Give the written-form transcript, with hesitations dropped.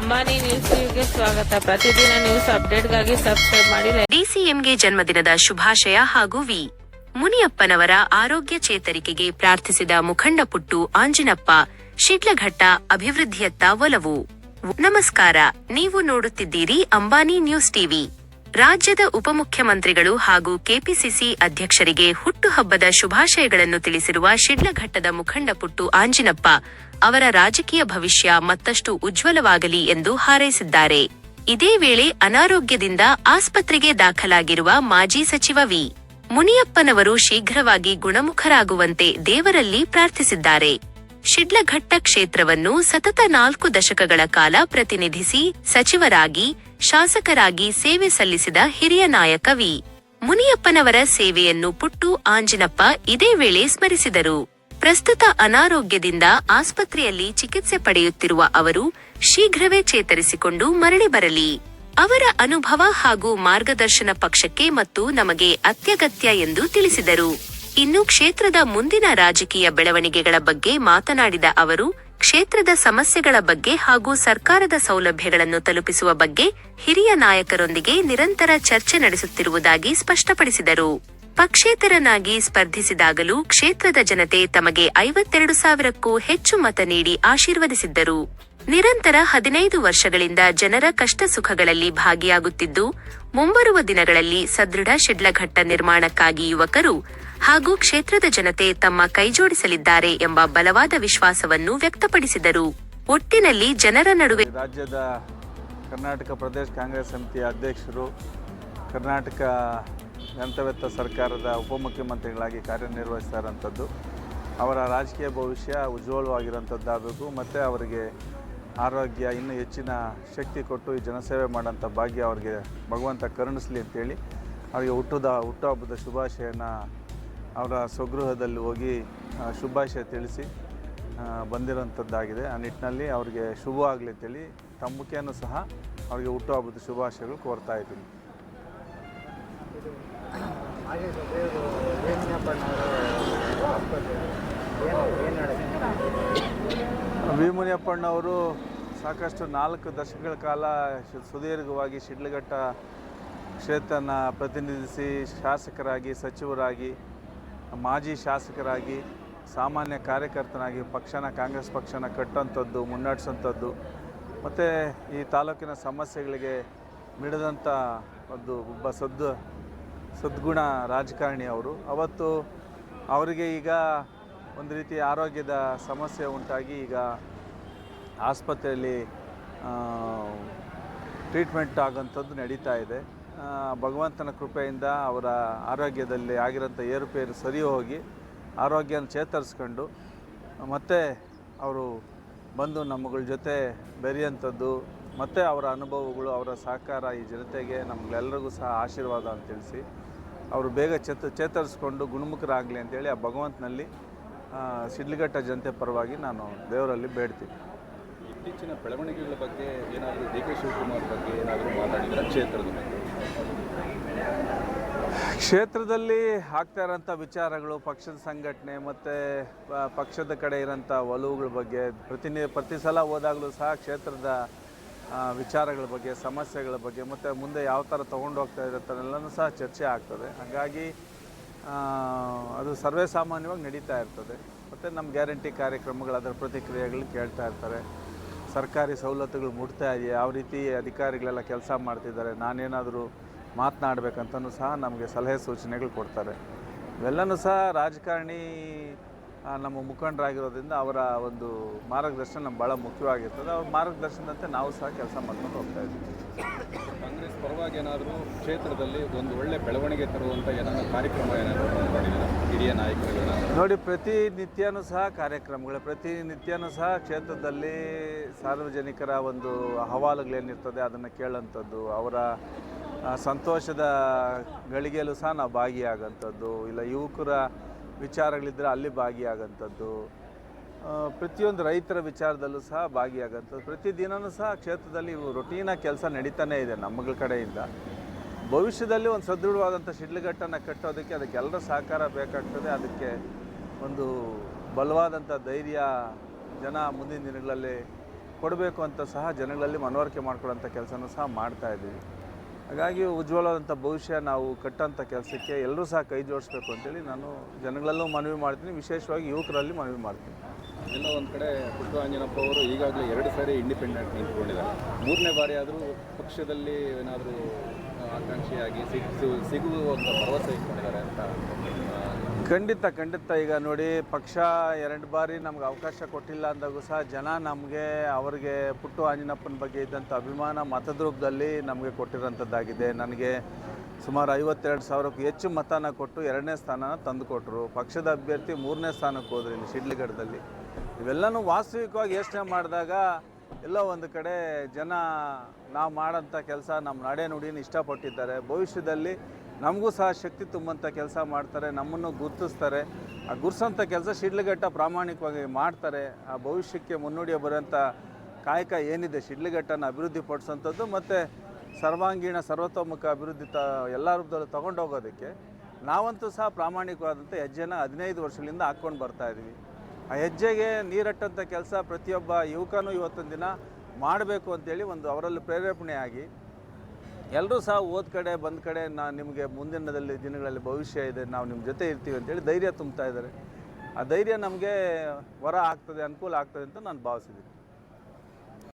ಅಂಬಾನಿ ನ್ಯೂಸ್ಗೆ ಸ್ವಾಗತ. ಪ್ರತಿದಿನ ನ್ಯೂಸ್ ಅಪ್ಡೇಟ್ಗಾಗಿ ಸಬ್ಸ್ಕ್ರೈಬ್ ಮಾಡಿ. ಡಿಸಿಎಂಗೆ ಜನ್ಮದಿನದ ಶುಭಾಶಯ ಹಾಗೂ ವಿ. ಮುನಿಯಪ್ಪನವರ ಆರೋಗ್ಯ ಚೇತರಿಕೆಗೆ ಪ್ರಾರ್ಥಿಸಿದ ಮುಖಂಡ ಪುಟ್ಟು ಆಂಜಿನಪ್ಪ. ಶಿಡ್ಲಘಟ್ಟ ಅಭಿವೃದ್ಧಿಯತ್ತ ಒಲವು. ನಮಸ್ಕಾರ, ನೀವು ನೋಡುತ್ತಿದ್ದೀರಿ ಅಂಬಾನಿ ನ್ಯೂಸ್ ಟಿವಿ. ರಾಜ್ಯದ ಉಪಮುಖ್ಯಮಂತ್ರಿಗಳು ಹಾಗೂ ಕೆಪಿಸಿಸಿ ಅಧ್ಯಕ್ಷರಿಗೆ ಹುಟ್ಟುಹಬ್ಬದ ಶುಭಾಶಯಗಳನ್ನು ತಿಳಿಸಿರುವ ಶಿಡ್ಲಘಟ್ಟದ ಮುಖಂಡ ಪುಟ್ಟು ಆಂಜಿನಪ್ಪ ಅವರ ರಾಜಕೀಯ ಭವಿಷ್ಯ ಮತ್ತಷ್ಟು ಉಜ್ವಲವಾಗಲಿ ಎಂದು ಹಾರೈಸಿದ್ದಾರೆ. ಇದೇ ವೇಳೆ ಅನಾರೋಗ್ಯದಿಂದ ಆಸ್ಪತ್ರೆಗೆ ದಾಖಲಾಗಿರುವ ಮಾಜಿ ಸಚಿವ ವಿ. ಮುನಿಯಪ್ಪನವರು ಶೀಘ್ರವಾಗಿ ಗುಣಮುಖರಾಗುವಂತೆ ದೇವರಲ್ಲಿ ಪ್ರಾರ್ಥಿಸಿದ್ದಾರೆ. ಶಿಡ್ಲಘಟ್ಟ ಕ್ಷೇತ್ರವನ್ನು ಸತತ 4 ದಶಕಗಳ ಕಾಲ ಪ್ರತಿನಿಧಿಸಿ ಸಚಿವರಾಗಿ, ಶಾಸಕರಾಗಿ ಸೇವೆ ಸಲ್ಲಿಸಿದ ಹಿರಿಯ ನಾಯಕ ವಿ. ಮುನಿಯಪ್ಪನವರ ಸೇವೆಯನ್ನು ಪುಟ್ಟು ಆಂಜಿನಪ್ಪ ಇದೇ ವೇಳೆ ಸ್ಮರಿಸಿದರು. ಪ್ರಸ್ತುತ ಅನಾರೋಗ್ಯದಿಂದ ಆಸ್ಪತ್ರೆಯಲ್ಲಿ ಚಿಕಿತ್ಸೆ ಪಡೆಯುತ್ತಿರುವ ಅವರು ಶೀಘ್ರವೇ ಚೇತರಿಸಿಕೊಂಡು ಮರಳಿ ಬರಲಿ. ಅವರ ಅನುಭವ ಹಾಗೂ ಮಾರ್ಗದರ್ಶನ ಪಕ್ಷಕ್ಕೆ ಮತ್ತು ನಮಗೆ ಅತ್ಯಗತ್ಯ ಎಂದು ತಿಳಿಸಿದರು. ಇನ್ನು ಕ್ಷೇತ್ರದ ಮುಂದಿನ ರಾಜಕೀಯ ಬೆಳವಣಿಗೆಗಳ ಬಗ್ಗೆ ಮಾತನಾಡಿದ ಅವರು, ಕ್ಷೇತ್ರದ ಸಮಸ್ಯೆಗಳ ಬಗ್ಗೆ ಹಾಗೂ ಸರ್ಕಾರದ ಸೌಲಭ್ಯಗಳನ್ನು ತಲುಪಿಸುವ ಬಗ್ಗೆ ಹಿರಿಯ ನಾಯಕರೊಂದಿಗೆ ನಿರಂತರ ಚರ್ಚೆ ನಡೆಸುತ್ತಿರುವುದಾಗಿ ಸ್ಪಷ್ಟಪಡಿಸಿದರು. ಪಕ್ಷೇತರನಾಗಿ ಸ್ಪರ್ಧಿಸಿದಾಗಲೂ ಕ್ಷೇತ್ರದ ಜನತೆ ತಮಗೆ 52,000ಕ್ಕೂ ಹೆಚ್ಚು ಮತ ನೀಡಿ ಆಶೀರ್ವದಿಸಿದ್ದರು. ನಿರಂತರ 15 ವರ್ಷಗಳಿಂದ ಜನರ ಕಷ್ಟ ಸುಖಗಳಲ್ಲಿ ಭಾಗಿಯಾಗುತ್ತಿದ್ದು, ಮುಂಬರುವ ದಿನಗಳಲ್ಲಿ ಸದೃಢ ಶಿಡ್ಲಘಟ್ಟ ನಿರ್ಮಾಣಕ್ಕಾಗಿ ಯುವಕರು ಹಾಗೂ ಕ್ಷೇತ್ರದ ಜನತೆ ತಮ್ಮ ಕೈಜೋಡಿಸಲಿದ್ದಾರೆ ಎಂಬ ಬಲವಾದ ವಿಶ್ವಾಸವನ್ನು ವ್ಯಕ್ತಪಡಿಸಿದರು. ಒಟ್ಟಿನಲ್ಲಿ ಜನರ ನಡುವೆ ರಾಜ್ಯದ ಕರ್ನಾಟಕ ಪ್ರದೇಶ ಕಾಂಗ್ರೆಸ್ ಸಮಿತಿಯ ಅಧ್ಯಕ್ಷರು, ಕರ್ನಾಟಕ ಜನತಾದಳ ಸರ್ಕಾರದ ಉಪಮುಖ್ಯಮಂತ್ರಿಗಳಾಗಿ ಕಾರ್ಯನಿರ್ವಹಿಸ್ತಾ ಇರೋಂಥದ್ದು, ಅವರ ರಾಜಕೀಯ ಭವಿಷ್ಯ ಉಜ್ವಲವಾಗಿರೋಂಥದ್ದಾಗಬೇಕು ಮತ್ತು ಅವರಿಗೆ ಆರೋಗ್ಯ ಇನ್ನೂ ಹೆಚ್ಚಿನ ಶಕ್ತಿ ಕೊಟ್ಟು ಈ ಜನಸೇವೆ ಮಾಡೋಂಥ ಭಾಗ್ಯ ಅವರಿಗೆ ಭಗವಂತ ಕರುಣಿಸಲಿ ಅಂತೇಳಿ ಅವರಿಗೆ ಹುಟ್ಟುಹಬ್ಬದ ಶುಭಾಶಯನ ಅವರ ಸ್ವಗೃಹದಲ್ಲಿ ಹೋಗಿ ಶುಭಾಶಯ ತಿಳಿಸಿ ಬಂದಿರೋಂಥದ್ದಾಗಿದೆ. ಆ ನಿಟ್ಟಿನಲ್ಲಿ ಅವರಿಗೆ ಶುಭವಾಗಲಿ ಅಂತೇಳಿ ತಮ್ಮ ಮುಖೇನೂ ಸಹ ಅವರಿಗೆ ಹುಟ್ಟುಹಬ್ಬದ ಶುಭಾಶಯಗಳು ಕೋರ್ತಾ ಇದ್ದೀನಿ. ವಿ. ಮುನಿಯಪ್ಪಣ್ಣವರು ಸಾಕಷ್ಟು 4 ದಶಕಗಳ ಕಾಲ ಸುದೀರ್ಘವಾಗಿ ಶಿಡ್ಲಘಟ್ಟ ಕ್ಷೇತ್ರನ ಪ್ರತಿನಿಧಿಸಿ ಶಾಸಕರಾಗಿ, ಸಚಿವರಾಗಿ, ಮಾಜಿ ಶಾಸಕರಾಗಿ, ಸಾಮಾನ್ಯ ಕಾರ್ಯಕರ್ತನಾಗಿ ಕಾಂಗ್ರೆಸ್ ಪಕ್ಷನ ಕಟ್ಟೋಂಥದ್ದು, ಮುನ್ನಡೆಸೋಂಥದ್ದು ಮತ್ತು ಈ ತಾಲೂಕಿನ ಸಮಸ್ಯೆಗಳಿಗೆ ಮಿಡಿದಂಥ ಒಬ್ಬ ಸದ್ಗುಣ ರಾಜಕಾರಣಿ ಅವರು. ಅವತ್ತು ಅವರಿಗೆ ಈಗ ಒಂದು ರೀತಿ ಆರೋಗ್ಯದ ಸಮಸ್ಯೆ ಉಂಟಾಗಿ ಈಗ ಆಸ್ಪತ್ರೆಯಲ್ಲಿ ಟ್ರೀಟ್ಮೆಂಟ್ ಆಗೋಂಥದ್ದು ನಡೀತಾ ಇದೆ. ಭಗವಂತನ ಕೃಪೆಯಿಂದ ಅವರ ಆರೋಗ್ಯದಲ್ಲಿ ಆಗಿರೋಂಥ ಏರುಪೇರು ಸರಿ ಹೋಗಿ ಆರೋಗ್ಯನ ಚೇತರಿಸ್ಕೊಂಡು ಮತ್ತೆ ಅವರು ಬಂದು ನಮ್ಮಗಳ ಜೊತೆ ಬೆರೆಯುವಂಥದ್ದು ಮತ್ತು ಅವರ ಅನುಭವಗಳು, ಅವರ ಸಹಕಾರ ಈ ಜನತೆಗೆ ನಮಗೆಲ್ಲರಿಗೂ ಸಹ ಆಶೀರ್ವಾದ ಅಂತ ತಿಳಿಸಿ ಅವರು ಬೇಗ ಚೇತರಿಸ್ಕೊಂಡು ಗುಣಮುಖರಾಗಲಿ ಅಂತೇಳಿ ಆ ಭಗವಂತನಲ್ಲಿ ಶಿಡ್ಲಘಟ್ಟ ಜನತೆ ಪರವಾಗಿ ನಾನು ದೇವರಲ್ಲಿ ಬೇಡ್ತೀನಿ. ಇತ್ತೀಚಿನ ಬೆಳವಣಿಗೆಗಳ ಬಗ್ಗೆ ಏನಾದರೂ ಡಿ.ಕೆ. ಶಿವಕುಮಾರ್ ಬಗ್ಗೆ ಏನಾದರೂ ಮಾತಾಡಿದರೆ ಕ್ಷೇತ್ರದಲ್ಲಿ ಆಗ್ತಾ ಇರೋಂಥ ವಿಚಾರಗಳು, ಪಕ್ಷದ ಸಂಘಟನೆ ಮತ್ತು ಪಕ್ಷದ ಕಡೆ ಇರೋಂಥ ಒಲವುಗಳ ಬಗ್ಗೆ ಪ್ರತಿ ಸಲ ಹೋದಾಗಲೂ ಸಹ ಕ್ಷೇತ್ರದ ವಿಚಾರಗಳ ಬಗ್ಗೆ, ಸಮಸ್ಯೆಗಳ ಬಗ್ಗೆ ಮತ್ತು ಮುಂದೆ ಯಾವ ಥರ ತೊಗೊಂಡು ಹೋಗ್ತಾ ಇರೋಂಥದ್ದೆಲ್ಲನೂ ಸಹ ಚರ್ಚೆ ಆಗ್ತದೆ. ಹಾಗಾಗಿ ಅದು ಸರ್ವೇ ಸಾಮಾನ್ಯವಾಗಿ ನಡೀತಾ ಇರ್ತದೆ. ಮತ್ತು ನಮ್ಮ ಗ್ಯಾರಂಟಿ ಕಾರ್ಯಕ್ರಮಗಳು, ಅದರ ಪ್ರತಿಕ್ರಿಯೆಗಳು ಕೇಳ್ತಾ ಇರ್ತಾರೆ. ಸರ್ಕಾರಿ ಸವಲತ್ತುಗಳು ಮುಟ್ತಾ ಇದೆಯಾ, ಯಾವ ರೀತಿ ಅಧಿಕಾರಿಗಳೆಲ್ಲ ಕೆಲಸ ಮಾಡ್ತಿದ್ದಾರೆ, ನಾನೇನಾದರೂ ಮಾತನಾಡಬೇಕಂತಲೂ ಸಹ ನಮಗೆ ಸಲಹೆ ಸೂಚನೆಗಳು ಕೊಡ್ತಾರೆ. ಇವೆಲ್ಲನೂ ಸಹ ರಾಜಕಾರಣಿ ನಮ್ಮ ಮುಖಂಡರಾಗಿರೋದ್ರಿಂದ ಅವರ ಒಂದು ಮಾರ್ಗದರ್ಶನ ನಮ್ಗೆ ಭಾಳ ಮುಖ್ಯವಾಗಿರ್ತದೆ. ಅವ್ರ ಮಾರ್ಗದರ್ಶನದಂತೆ ನಾವು ಸಹ ಕೆಲಸ ಮಾಡ್ಕೊಂಡು ಹೋಗ್ತಾ ಇದ್ದೀವಿ. ಕಾಂಗ್ರೆಸ್ ಪರವಾಗಿ ಏನಾದರೂ ಕ್ಷೇತ್ರದಲ್ಲಿ ಒಂದು ಒಳ್ಳೆ ಬೆಳವಣಿಗೆ ತರುವಂಥ ಏನಾದರೂ ಕಾರ್ಯಕ್ರಮ ಏನಾದರೂ ಹಿರಿಯ ನಾಯಕರುಗಳ ನೋಡಿ, ಪ್ರತಿನಿತ್ಯನೂ ಸಹ ಕಾರ್ಯಕ್ರಮಗಳು, ಪ್ರತಿನಿತ್ಯನೂ ಸಹ ಕ್ಷೇತ್ರದಲ್ಲಿ ಸಾರ್ವಜನಿಕರ ಒಂದು ಅಹವಾಲುಗಳೇನಿರ್ತದೆ ಅದನ್ನು ಕೇಳೋಂಥದ್ದು, ಅವರ ಸಂತೋಷದ ಗಳಿಗೆಯಲ್ಲೂ ಸಹ ನಾವು ಭಾಗಿಯಾಗೋಂಥದ್ದು, ಇಲ್ಲ ಯುವಕರ ವಿಚಾರಗಳಿದ್ದರೆ ಅಲ್ಲಿ ಭಾಗಿಯಾಗೋಂಥದ್ದು, ಪ್ರತಿಯೊಂದು ರೈತರ ವಿಚಾರದಲ್ಲೂ ಸಹ ಭಾಗಿಯಾಗೋಂಥದ್ದು, ಪ್ರತಿದಿನವೂ ಸಹ ಕ್ಷೇತ್ರದಲ್ಲಿ ಇವು ರೊಟೀನಾಗಿ ಕೆಲಸ ನಡೀತಾನೇ ಇದೆ ನಮ್ಮಗಳ ಕಡೆಯಿಂದ. ಭವಿಷ್ಯದಲ್ಲಿ ಒಂದು ಸದೃಢವಾದಂಥ ಶಿಡ್ಲಘಟ್ಟನ್ನು ಕಟ್ಟೋದಕ್ಕೆ ಅದಕ್ಕೆಲ್ಲರ ಸಹಕಾರ ಬೇಕಾಗ್ತದೆ. ಅದಕ್ಕೆ ಒಂದು ಬಲವಾದಂಥ ಧೈರ್ಯ ಜನ ಮುಂದಿನ ದಿನಗಳಲ್ಲಿ ಕೊಡಬೇಕು ಅಂತ ಸಹ ಜನಗಳಲ್ಲಿ ಮನವರಿಕೆ ಮಾಡ್ಕೊಳ್ಳೋಂಥ ಕೆಲಸನೂ ಸಹ ಮಾಡ್ತಾ ಇದ್ದೀವಿ. ಹಾಗಾಗಿ ಉಜ್ವಲವಾದಂಥ ಭವಿಷ್ಯ ನಾವು ಕಟ್ಟೋಂಥ ಕೆಲಸಕ್ಕೆ ಎಲ್ಲರೂ ಸಹ ಕೈ ಜೋಡಿಸ್ಬೇಕು ಅಂತೇಳಿ ನಾನು ಜನಗಳಲ್ಲೂ ಮನವಿ ಮಾಡ್ತೀನಿ, ವಿಶೇಷವಾಗಿ ಯುವಕರಲ್ಲಿ ಮನವಿ ಮಾಡ್ತೀನಿ. ಎಲ್ಲ ಒಂದು ಕಡೆ ಪುಟ್ಟು ಆಂಜನಪ್ಪ ಅವರು ಈಗಾಗಲೇ 2 ಸಾರಿ ಇಂಡಿಪೆಂಡೆಂಟ್ ನಿಂತ್ಕೊಂಡಿದ್ದಾರೆ. 3ನೇ ಬಾರಿ ಆದರೂ ಪಕ್ಷದಲ್ಲಿ ಏನಾದರೂ ಆಕಾಂಕ್ಷಿಯಾಗಿ ಸಿಗುವಂಥ ಭರವಸೆ ಇಟ್ಕೊಂಡಿದ್ದಾರೆ ಅಂತ. ಖಂಡಿತ ಈಗ ನೋಡಿ, ಪಕ್ಷ 2 ಬಾರಿ ನಮ್ಗೆ ಅವಕಾಶ ಕೊಟ್ಟಿಲ್ಲ ಅಂದಾಗೂ ಸಹ ಜನ ನಮಗೆ ಅವ್ರಿಗೆ ಪುಟ್ಟು ಆಂಜನಪ್ಪನ ಬಗ್ಗೆ ಇದ್ದಂಥ ಅಭಿಮಾನ ಮತದ ರೂಪದಲ್ಲಿ ನಮಗೆ ಕೊಟ್ಟಿರೋಂಥದ್ದಾಗಿದೆ. ನನಗೆ ಸುಮಾರು 52,000ಕ್ಕೂ ಹೆಚ್ಚು ಮತನ ಕೊಟ್ಟು 2ನೇ ಸ್ಥಾನನ ತಂದುಕೊಟ್ರು. ಪಕ್ಷದ ಅಭ್ಯರ್ಥಿ 3ನೇ ಸ್ಥಾನಕ್ಕೆ ಹೋದ್ರು ಇಲ್ಲಿ ಶಿಡ್ಲಘಟ್ಟದಲ್ಲಿ. ಇವೆಲ್ಲನೂ ವಾಸ್ತವಿಕವಾಗಿ ಯೋಚನೆ ಮಾಡಿದಾಗ ಎಲ್ಲೋ ಒಂದು ಕಡೆ ಜನ ನಾವು ಮಾಡೋಂಥ ಕೆಲಸ, ನಮ್ಮ ನಡೆ ನುಡಿಯನ್ನು ಇಷ್ಟಪಟ್ಟಿದ್ದಾರೆ. ಭವಿಷ್ಯದಲ್ಲಿ ನಮಗೂ ಸಹ ಶಕ್ತಿ ತುಂಬಂಥ ಕೆಲಸ ಮಾಡ್ತಾರೆ, ನಮ್ಮನ್ನು ಗುರುತಿಸ್ತಾರೆ. ಆ ಗುರ್ಸೋಂಥ ಕೆಲಸ ಶಿಡ್ಲಘಟ್ಟ ಪ್ರಾಮಾಣಿಕವಾಗಿ ಮಾಡ್ತಾರೆ. ಆ ಭವಿಷ್ಯಕ್ಕೆ ಮುನ್ನುಡಿಯ ಬರೋಂಥ ಕಾಯಕ ಏನಿದೆ ಶಿಡ್ಲಘಟ್ಟನ ಅಭಿವೃದ್ಧಿ ಪಡಿಸೋಂಥದ್ದು ಮತ್ತು ಸರ್ವಾಂಗೀಣ ಸರ್ವತೋಮುಖ ಅಭಿವೃದ್ಧಿ ಎಲ್ಲ ರೂಪದಲ್ಲೂ ತೊಗೊಂಡೋಗೋದಕ್ಕೆ ನಾವಂತೂ ಸಹ ಪ್ರಾಮಾಣಿಕವಾದಂಥ ಹೆಜ್ಜೆನ 15 ವರ್ಷಗಳಿಂದ ಹಾಕ್ಕೊಂಡು ಬರ್ತಾಯಿದ್ದೀವಿ. ಆ ಹೆಜ್ಜೆಗೆ ನೀರಟ್ಟಂಥ ಕೆಲಸ ಪ್ರತಿಯೊಬ್ಬ ಯುವಕನೂ ಇವತ್ತೊಂದು ದಿನ ಮಾಡಬೇಕು ಅಂತೇಳಿ ಒಂದು ಅವರಲ್ಲಿ ಪ್ರೇರೇಪಣೆ ಆಗಿ ಎಲ್ಲರೂ ಸಹ ಓದ್ ಕಡೆ ಬಂದ ಕಡೆ ನಿಮಗೆ ಮುಂದಿನ ದಿನಗಳಲ್ಲಿ ಭವಿಷ್ಯ ಇದೆ, ನಾವು ನಿಮ್ಮ ಜೊತೆ ಇರ್ತೀವಿ ಅಂತೇಳಿ ಧೈರ್ಯ ತುಂಬ್ತಾ ಇದ್ದಾರೆ. ಆ ಧೈರ್ಯ ನಮಗೆ ವರ ಆಗ್ತದೆ, ಅನುಕೂಲ ಆಗ್ತದೆ ಅಂತ ನಾನು ಭಾವಿಸಿದ್ದೀನಿ.